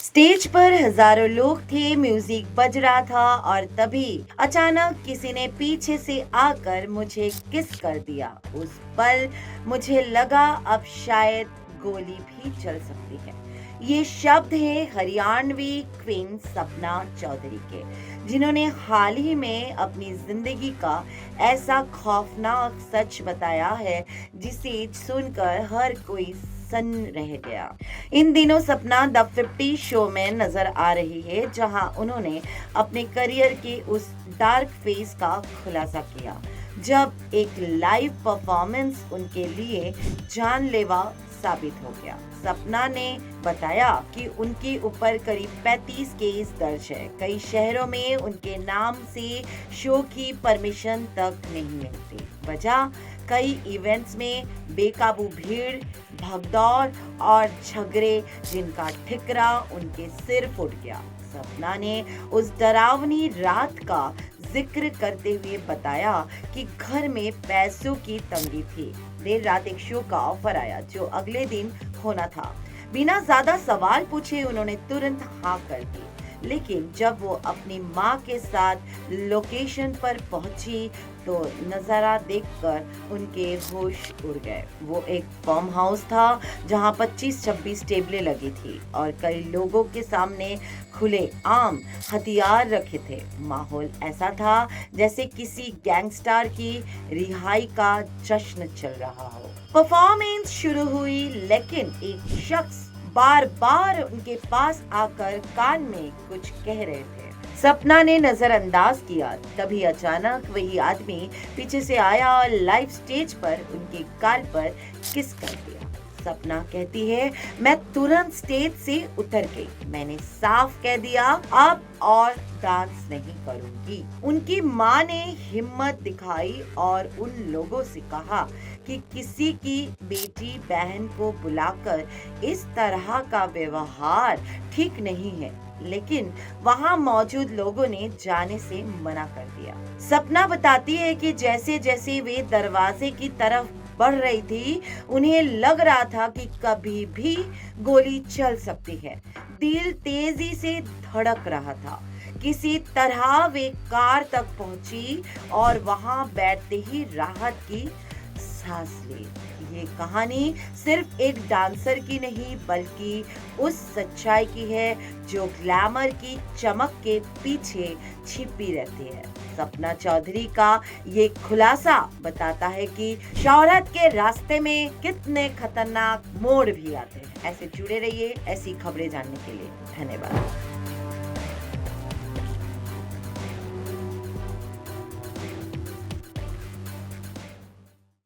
Stage पर हजारों लोग थे, म्यूजिक बज रहा था और तभी अचानक किसी ने पीछे से आकर मुझे किस कर दिया। उस पल मुझे लगा अब शायद गोली भी चल सकती है। ये शब्द है हरियाणवी क्वीन सपना चौधरी के, जिन्होंने हाल ही में अपनी जिंदगी का ऐसा खौफनाक सच बताया है जिसे सुनकर हर कोई सन रह गया। इन दिनों सपना द 50 शो में नजर आ रही है, जहां उन्होंने अपने करियर के उस डार्क फेज का खुलासा किया जब एक लाइव परफॉर्मेंस उनके लिए जानलेवा साबित हो गया। सपना ने बताया कि उनके ऊपर करीब 35 केस दर्ज है। कई शहरों में उनके नाम से शो की परमिशन तक नहीं मिलती। वजह कई इवेंट्स में बेकाबू भीड़, भगदौड़ और झगड़े, जिनका ठिकरा उनके सिर फूट गया। सपना ने उस डरावनी रात का जिक्र करते हुए बताया कि घर में पैसों की तंगी थी। देर रात एक शो का ऑफर आया जो अगले दिन होना था। बिना ज्यादा सवाल पूछे उन्होंने तुरंत हाँ कर दी। लेकिन जब वो अपनी माँ के साथ लोकेशन पर पहुंची तो नज़ारा देखकर उनके होश उड़ गए। वो एक फार्म हाउस था जहां 25-26 टेबलें लगी थी और कई लोगों के सामने खुले आम हथियार रखे थे। माहौल ऐसा था जैसे किसी गैंगस्टर की रिहाई का जश्न चल रहा हो। परफॉर्मेंस शुरू हुई, लेकिन एक शख्स बार बार उनके पास आकर कान में कुछ कह रहे थे। सपना ने नजरअंदाज किया, तभी अचानक वही आदमी पीछे से आया और लाइव स्टेज पर उनके गाल पर किस कर दिया। सपना कहती है, मैं तुरंत स्टेज से उतर गई। मैंने साफ कह दिया अब और डांस नहीं करूंगी। उनकी माँ ने हिम्मत दिखाई और उन लोगों से कहा कि किसी की बेटी बहन को बुलाकर इस तरह का व्यवहार ठीक नहीं है, लेकिन वहां मौजूद लोगों ने जाने से मना कर दिया। सपना बताती है कि जैसे जैसे वे दरवाजे की तरफ बढ़ रही थी, उन्हें लग रहा था कि कभी भी गोली चल सकती है। दिल तेजी से धड़क रहा था। किसी तरह वे कार तक पहुंची और वहां बैठते ही राहत की सांस ली। ये कहानी सिर्फ एक डांसर की नहीं, बल्कि उस सच्चाई की है जो ग्लैमर की चमक के पीछे छिपी रहती है। सपना चौधरी का ये खुलासा बताता है कि शोहरत के रास्ते में कितने खतरनाक मोड़ भी आते हैं। ऐसे जुड़े रहिए ऐसी खबरें जानने के लिए। धन्यवाद।